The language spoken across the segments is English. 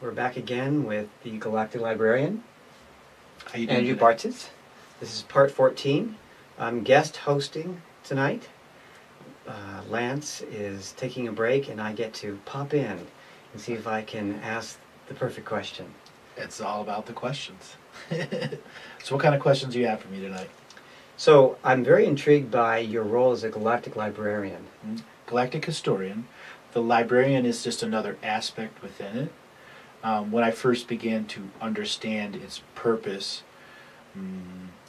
We're back again with the Galactic Librarian, How you doing Andrew today? Bartzis. This is part 14. I'm guest hosting tonight. Lance is taking a break, and I get to pop in and see if I can ask the perfect question. It's all about the questions. So what kind of questions do you have for me tonight? So I'm very intrigued by your role as a Galactic Librarian. Galactic historian. The librarian is just another aspect within it. When I first began to understand its purpose,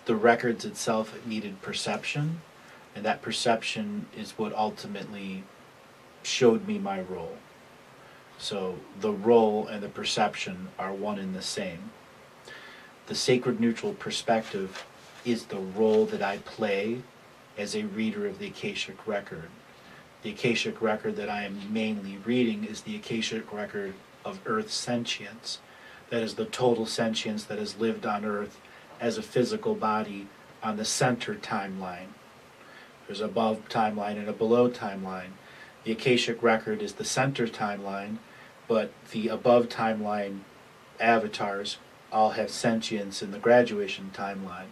the records itself needed perception, and that perception is what ultimately showed me my role. So the role and the perception are one and the same. The sacred neutral perspective is the role that I play as a reader of the Akashic record. The Akashic record that I am mainly reading is the Akashic record of Earth's sentience. That is the total sentience that has lived on Earth as a physical body on the center timeline. There's a above timeline and a below timeline. The Akashic record is the center timeline, but the above timeline avatars all have sentience in the graduation timeline.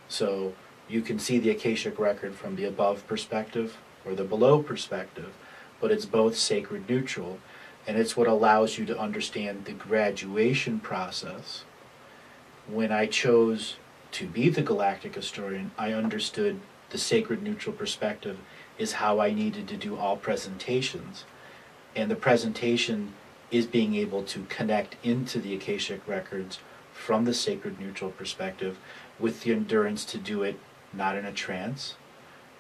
So you can see the Akashic record from the above perspective or the below perspective, but it's both sacred neutral, and it's what allows you to understand the graduation process. When I chose to be the Galactic Historian, I understood the sacred neutral perspective is how I needed to do all presentations. And the presentation is being able to connect into the Akashic records from the sacred neutral perspective with the endurance to do it not in a trance,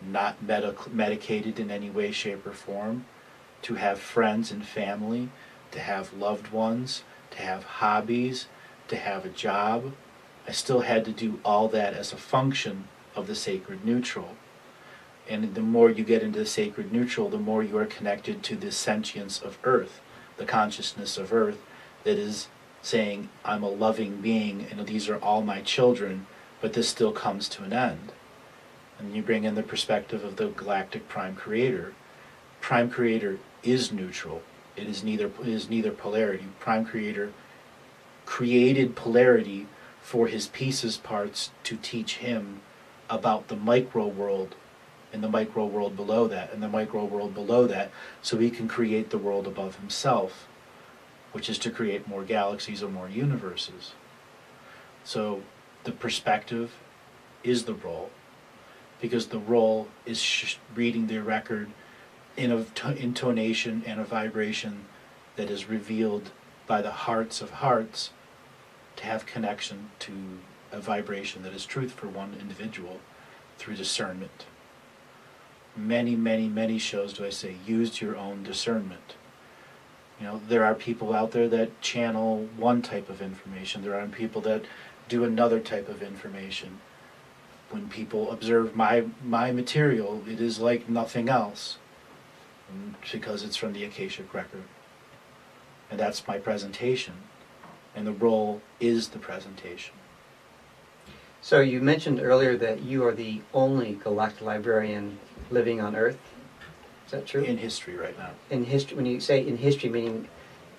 not medicated in any way, shape, or form, to have friends and family, to have loved ones, to have hobbies, to have a job. I still had to do all that as a function of the sacred neutral. And the more you get into the sacred neutral, the more you are connected to the sentience of Earth, the consciousness of Earth that is saying, I'm a loving being and these are all my children, but this still comes to an end. And you bring in the perspective of the Galactic Prime Creator. Prime Creator is neutral. It is neither polarity. Prime Creator created polarity for his pieces parts to teach him about the micro world and the micro world below that and the micro world below that, so he can create the world above himself, which is to create more galaxies or more universes. So the perspective is the role, because the role is reading the record in an intonation and a vibration that is revealed by the hearts of hearts to have connection to a vibration that is truth for one individual through discernment. Many, many, many shows do I say, use your own discernment. You know, there are people out there that channel one type of information. There are people that do another type of information. When people observe my material, it is like nothing else, because it's from the Akashic record. And that's my presentation. And the role is the presentation. So you mentioned earlier that you are the only Galactic Librarian living on Earth. Is that true? In history right now. In history, when you say in history, meaning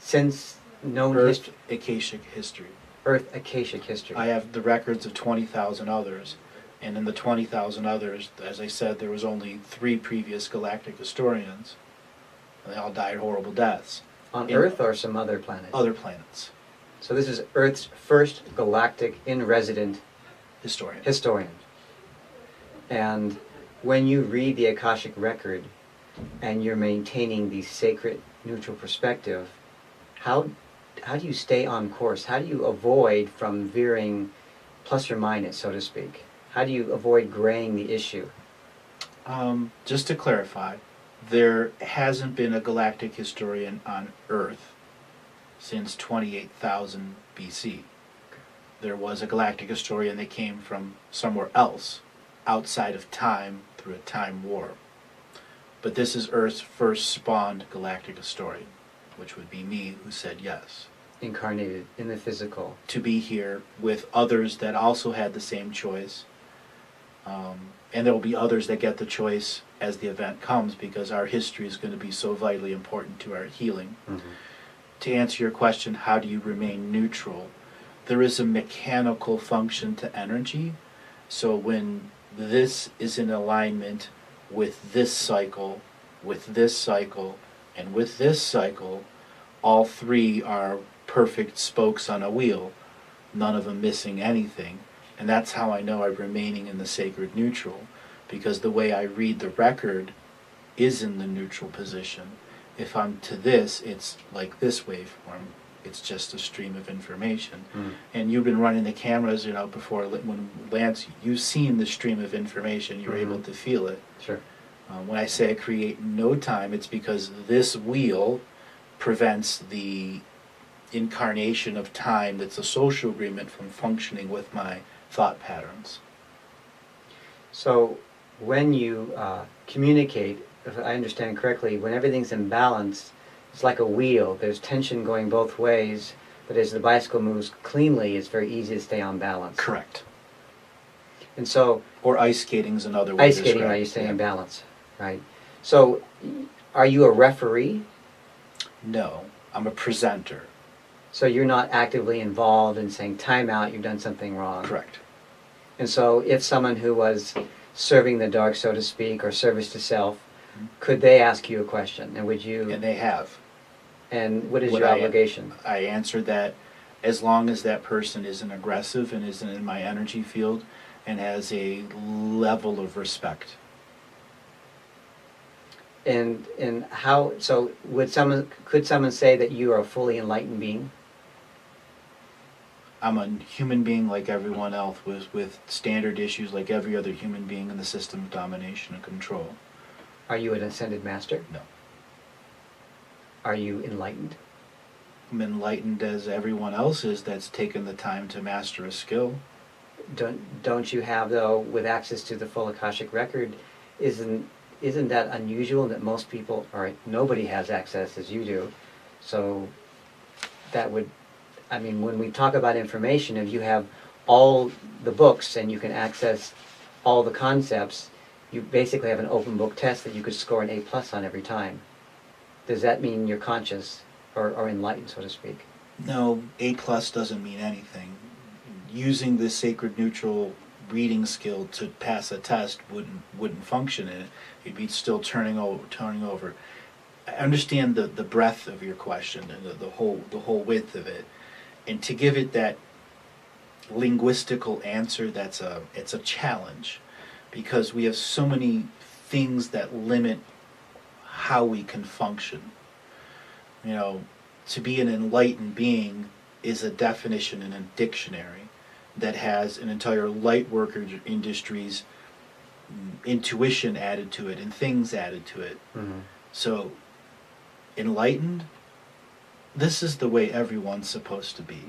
since known Earth history, Akashic history. Earth Akashic history. I have the records of 20,000 others. And in the 20,000 others, as I said, there was only 3 previous Galactic historians. And they all died horrible deaths. On Earth or some other planet? Other planets. So this is Earth's first Galactic in-resident historian. And when you read the Akashic record and you're maintaining the sacred neutral perspective, how do you stay on course? How do you avoid from veering plus or minus, so to speak? How do you avoid graying the issue? Just to clarify, there hasn't been a galactic historian on Earth since 28,000 BC. There was a galactic historian that came from somewhere else, outside of time, through a time warp. But this is Earth's first spawned galactic historian, which would be me, who said yes. Incarnated in the physical. To be here with others that also had the same choice. And there will be others that get the choice as the event comes, because our history is going to be so vitally important to our healing. Mm-hmm. to answer your question, how do you remain neutral? There is a mechanical function to energy. So when this is in alignment with this cycle, and with this cycle, all three are perfect spokes on a wheel, none of them missing anything. And that's how I know I'm remaining in the sacred neutral, because the way I read the record is in the neutral position. If I'm to this, it's like this waveform. It's just a stream of information. And you've been running the cameras, before, when Lance, you've seen the stream of information. You're able to feel it. Sure. When I say I create no time, it's because this wheel prevents the incarnation of time that's a social agreement from functioning with my thought patterns. So when you communicate, if I understand correctly, when everything's in balance, it's like a wheel. There's tension going both ways, but as the bicycle moves cleanly, it's very easy to stay on balance. Correct. And so... Or ice skating is another way ice skating, right, you stay in balance, right? So are you a referee? No, I'm a presenter. So you're not actively involved in saying, time out, you've done something wrong. Correct. And so if someone who was serving the dark, so to speak, or service to self, could they ask you a question? And would you... And they have. And what is your obligation? I answered that as long as that person isn't aggressive and isn't in my energy field and has a level of respect. And how... So could someone say that you are a fully enlightened being? I'm a human being like everyone else with standard issues like every other human being in the system of domination and control. Are you an ascended master? No. Are you enlightened? I'm enlightened as everyone else is that's taken the time to master a skill. Don't you have, though, with access to the full Akashic record, isn't that unusual that most people, or nobody has access as you do? So that would... I mean, when we talk about information, if you have all the books and you can access all the concepts, you basically have an open book test that you could score an A+ on every time. Does that mean you're conscious or enlightened, so to speak? No, A+ doesn't mean anything. Using the sacred neutral reading skill to pass a test wouldn't function in it. You'd be still turning over. I understand the breadth of your question and the whole width of it. And to give it that linguistical answer, it's a challenge, because we have so many things that limit how we can function. To be an enlightened being is a definition in a dictionary that has an entire light worker industry's intuition added to it and things added to it. So, enlightened, this is the way everyone's supposed to be.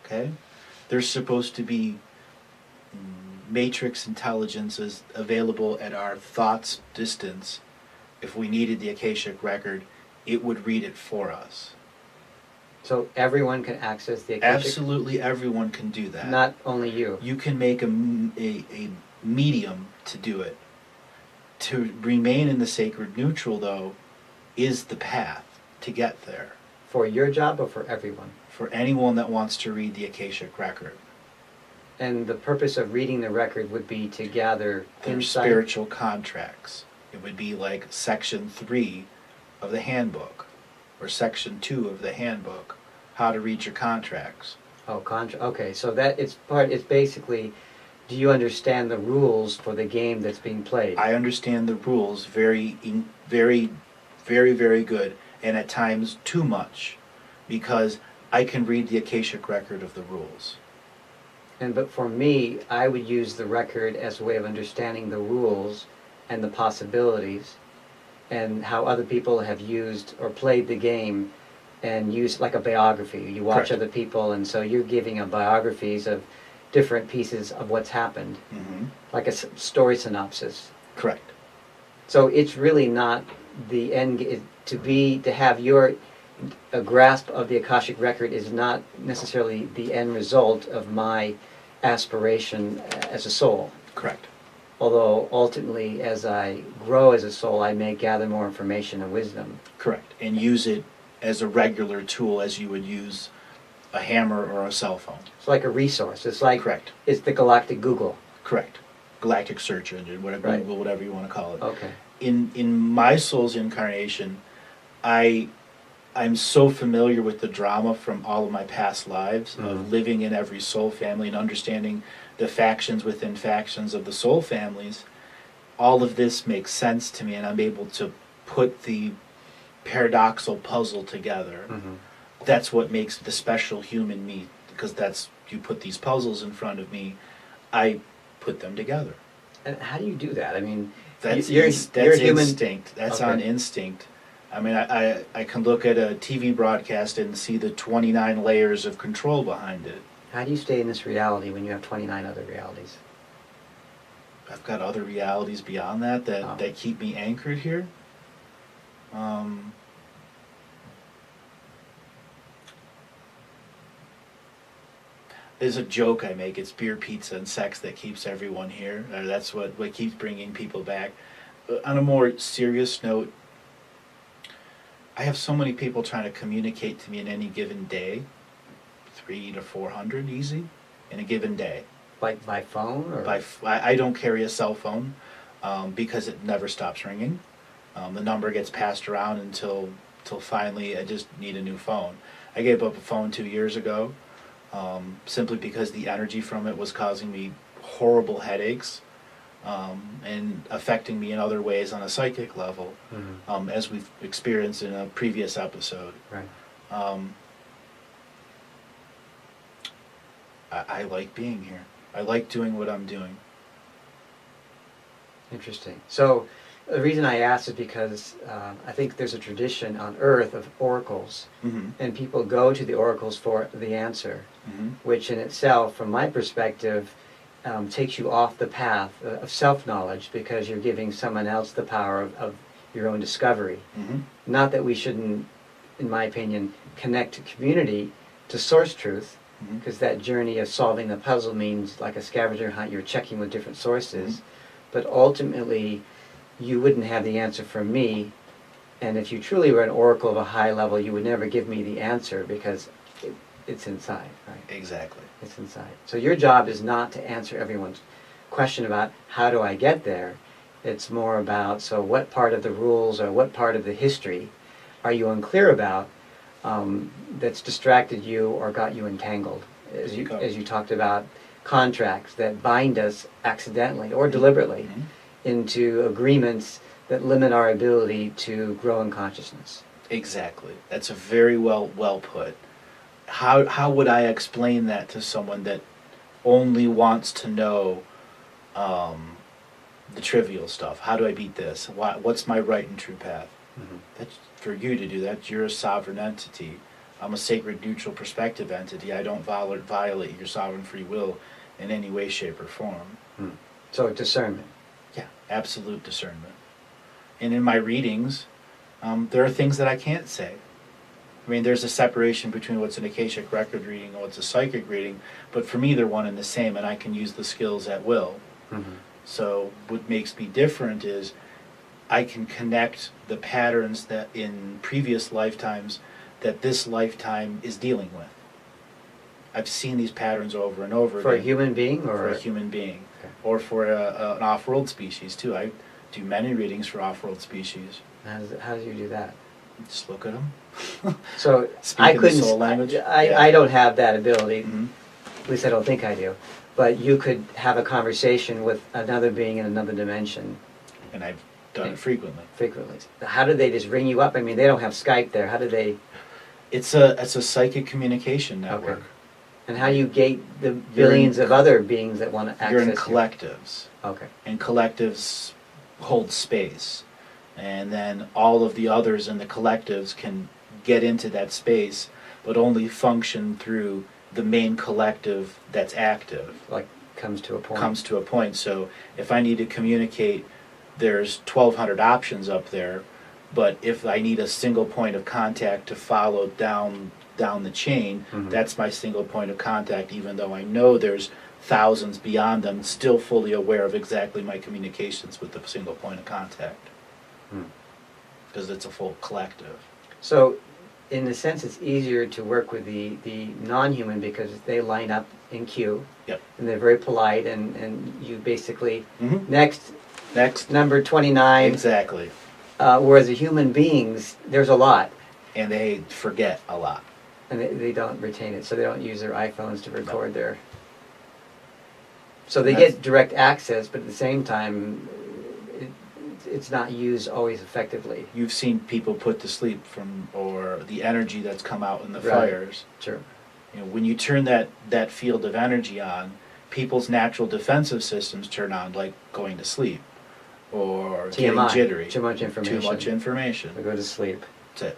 Okay? There's supposed to be matrix intelligences available at our thought's distance. If we needed the Akashic record, it would read it for us. So everyone can access the Akashic? Absolutely everyone can do that. Not only you? You can make a medium to do it. To remain in the sacred neutral, though, is the path to get there. For your job or for everyone? For anyone that wants to read the Akashic record. And the purpose of reading the record would be to gather insight? Spiritual contracts. It would be like section 3 of the handbook, or section 2 of the handbook, how to read your contracts. Oh, okay, so that it's basically, do you understand the rules for the game that's being played? I understand the rules very, very, very good, and at times too much, because I can read the Akashic record of the rules. But for me, I would use the record as a way of understanding the rules and the possibilities and how other people have used or played the game, and used like a biography. You watch Correct. Other people, and so you're giving biographies of different pieces of what's happened, like a story synopsis. Correct. So it's really not the end. To have a grasp of the Akashic record is not necessarily the end result of my aspiration as a soul. Correct. Although ultimately, as I grow as a soul, I may gather more information and wisdom. Correct. And use it as a regular tool as you would use a hammer or a cell phone. It's like a resource. It's like Correct. It's the Galactic Google. Correct. Galactic search engine, whatever, Right. Google, whatever you want to call it. Okay. In my soul's incarnation, I'm so familiar with the drama from all of my past lives of living in every soul family and understanding the factions within factions of the soul families. All of this makes sense to me, and I'm able to put the paradoxal puzzle together. That's what makes the special human me, because you put these puzzles in front of me, I put them together. And how do you do that? I mean, That's you're human. instinct. That's Okay. on instinct. I mean, I can look at a TV broadcast and see the 29 layers of control behind it. How do you stay in this reality when you have 29 other realities? I've got other realities beyond that Oh. that keep me anchored here. There's a joke I make. It's beer, pizza, and sex that keeps everyone here. That's what keeps bringing people back. On a more serious note, I have so many people trying to communicate to me in any given day. 300 to 400 easy in a given day. Like by phone or I don't carry a cell phone because it never stops ringing. The number gets passed around until finally I just need a new phone. I gave up a phone 2 years ago simply because the energy from it was causing me horrible headaches and affecting me in other ways on a psychic level, as we've experienced in a previous episode. Right. I like being here. I like doing what I'm doing. Interesting. So the reason I asked is because I think there's a tradition on Earth of oracles, and people go to the oracles for the answer, which in itself, from my perspective, takes you off the path of self-knowledge because you're giving someone else the power of your own discovery. Not that we shouldn't, in my opinion, connect to community, to source truth, because that journey of solving the puzzle means, like a scavenger hunt, you're checking with different sources, but ultimately you wouldn't have the answer from me, and if you truly were an oracle of a high level, you would never give me the answer because it's inside, right? Exactly. It's inside. So your job is not to answer everyone's question about how do I get there. It's more about, so what part of the rules or what part of the history are you unclear about that's distracted you or got you entangled? As you talked about contracts that bind us accidentally or deliberately into agreements that limit our ability to grow in consciousness. Exactly. That's a very well put. How would I explain that to someone that only wants to know the trivial stuff? How do I beat this? What's my right and true path? That's for you to do that. You're a sovereign entity. I'm a sacred, neutral, perspective entity. I don't violate your sovereign free will in any way, shape, or form. So discernment. Yeah, absolute discernment. And in my readings, there are things that I can't say. I mean, there's a separation between what's an Akashic record reading and what's a psychic reading, but for me they're one and the same, and I can use the skills at will. So what makes me different is I can connect the patterns that in previous lifetimes that this lifetime is dealing with. I've seen these patterns over and over For again. a human being? Or For a human being. Okay. Or for an off-world species, too. I do many readings for off-world species. How do you do that? Just look at them. So Speak I in the couldn't. soul language? I don't have that ability. Mm-hmm. At least I don't think I do. But you could have a conversation with another being in another dimension. And I've done it frequently. How do they just ring you up? I mean, they don't have Skype there. How do they? It's a psychic communication network. Okay. And how do you gate the billions of other beings that want to access You're in you? collectives. Okay. And collectives hold space. And then all of the others in the collectives can get into that space, but only function through the main collective that's active. Like, comes to a point. Comes to a point. So if I need to communicate, there's 1,200 options up there, but if I need a single point of contact to follow down the chain, that's my single point of contact, even though I know there's thousands beyond them, still fully aware of exactly my communications with the single point of contact. Because it's a full collective. So in a sense, it's easier to work with the non-human because they line up in queue. Yep. And they're very polite, and you basically, Mm-hmm. next, number 29. Exactly. Whereas the human beings, there's a lot. And they forget a lot. And they don't retain it, so they don't use their iPhones to record their... So they get direct access, but at the same time, it's not used always effectively. You've seen people put to sleep or the energy that's come out in the Right. fires. Sure. You know, when you turn that field of energy on, people's natural defensive systems turn on, like going to sleep or TMI, getting jittery. too much information. Too much information. We go to sleep. That's it.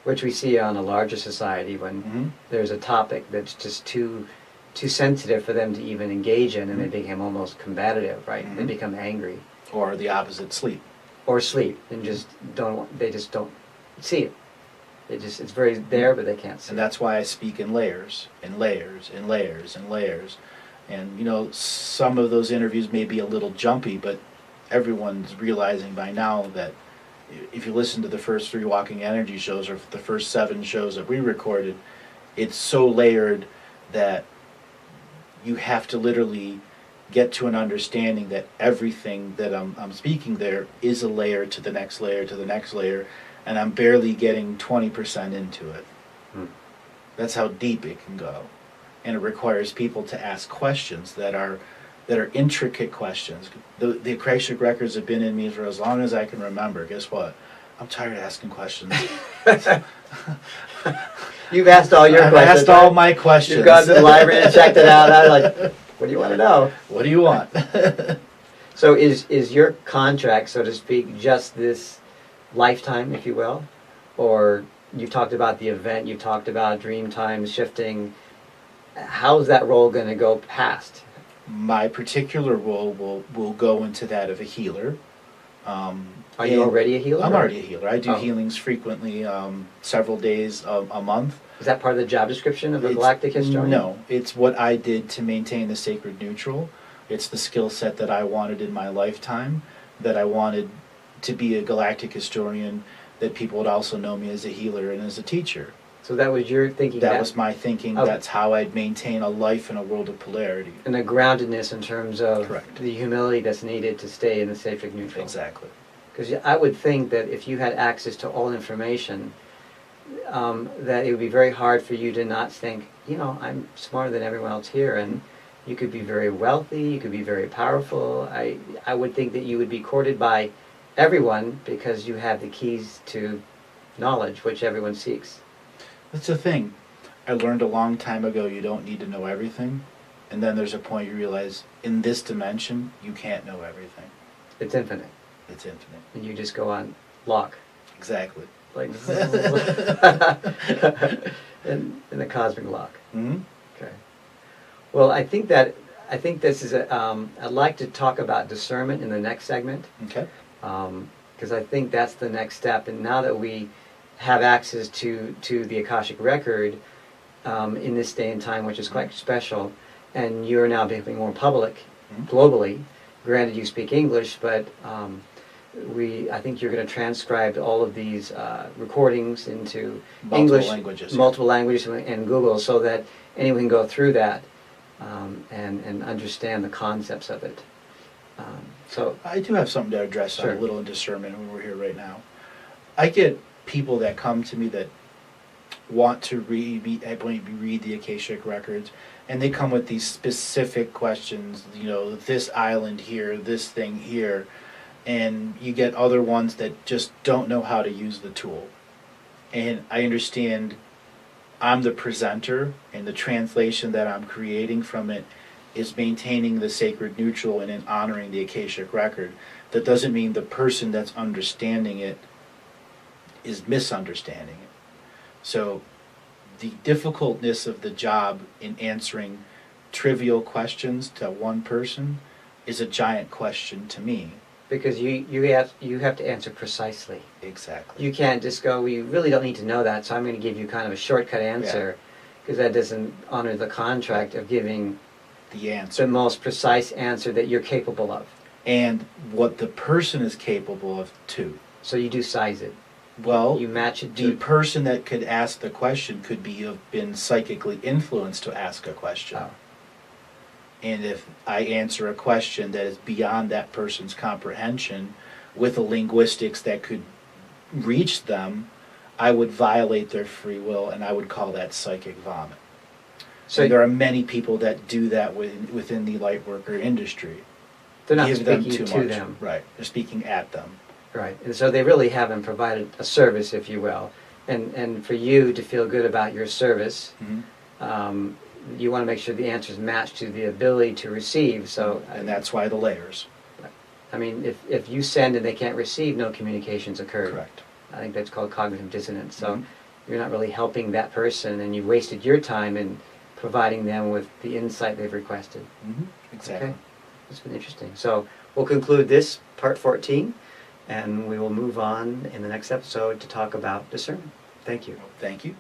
Which we see on a larger society when Mm-hmm. there's a topic that's just too sensitive for them to even engage in, and they Mm-hmm. become almost combative, right? They Mhm. become angry. Or the opposite, sleep. Or sleep, and just don't see it. It's very there, but they can't see And that's why I speak in layers, and layers, and layers, and layers. And, you know, some of those interviews may be a little jumpy, but everyone's realizing by now that if you listen to the first 3 Walking Energy shows, or the first 7 shows that we recorded, it's so layered that you have to literally get to an understanding that everything that I'm speaking there is a layer to the next layer to the next layer, and I'm barely getting 20% into it. Hmm. That's how deep it can go. And it requires people to ask questions that are intricate questions. The Akashic records have been in me for as long as I can remember. Guess what? I'm tired of asking questions. You've asked all your questions. I've asked all my questions. You've gone to the library and checked it out. I'm like, what do you want to know? What do you want? So is your contract, so to speak, just this lifetime, if you will? Or you talked about the event, you talked about dream time shifting. How's that role going to go past? My particular role will go into that of a healer. Are you already a healer? I'm already a healer. I do Oh. healings frequently, several days a month. Is that part of the job description of a Galactic historian? No, it's what I did to maintain the sacred neutral. It's the skill set that I wanted in my lifetime, that I wanted to be a Galactic historian, that people would also know me as a healer and as a teacher. So that was your thinking? That was my thinking. Oh. That's how I'd maintain a life in a world of polarity. And the groundedness in terms of Correct. the humility that's needed to stay in the sacred neutral. Exactly. Because I would think that if you had access to all information, that it would be very hard for you to not think, you know, I'm smarter than everyone else here, and you could be very wealthy, you could be very powerful. I would think that you would be courted by everyone because you have the keys to knowledge, which everyone seeks. That's the thing. I learned a long time ago you don't need to know everything. And then there's a point you realize, in this dimension, you can't know everything. It's infinite. It's infinite. And you just go on lock. Exactly. Like in the cosmic lock. Mm-hmm. Okay. Well, I think this is I'd like to talk about discernment in the next segment. Okay. Because I think that's the next step. And now that we have access to the Akashic record in this day and time, which is quite special, and you're now becoming more public globally. Granted, you speak English, but I think you're going to transcribe all of these recordings into English, multiple languages, and Google, so that anyone can go through that and understand the concepts of it. So I do have something to address Sure. on a little in discernment when we're here right now. I get people that come to me that want to read the Akashic records, and they come with these specific questions, you know, this island here, this thing here, and you get other ones that just don't know how to use the tool. And I understand I'm the presenter, and the translation that I'm creating from it is maintaining the sacred neutral and in honoring the Akashic record. That doesn't mean the person that's understanding it is misunderstanding it. So the difficultness of the job in answering trivial questions to one person is a giant question to me. because you have to answer precisely. Exactly. You can't just go, we really don't need to know that, so I'm going to give you kind of a shortcut answer, because that doesn't honor the contract of giving The answer. the most precise answer that you're capable of. And what the person is capable of too. So you do size it. Well, you match it the to... person that could ask the question could be have been psychically influenced to ask a question. Oh. And if I answer a question that is beyond that person's comprehension with a linguistics that could reach them, I would violate their free will, and I would call that psychic vomit. So and there are many people that do that within the light worker industry. They're not Give speaking them too to much. them. Right. They're speaking at them. Right. And so they really haven't provided a service, if you will. And for you to feel good about your service, Mm-hmm. You want to make sure the answers match to the ability to receive. So, and that's why the layers. I mean, if you send and they can't receive, no communications occurred. Correct. I think that's called cognitive dissonance. So Mm-hmm. you're not really helping that person, and you wasted your time in providing them with the insight they've requested. Mm-hmm. Exactly. Okay. It's been interesting. So we'll conclude this part 14, and we will move on in the next episode to talk about discernment. Thank you. Thank you.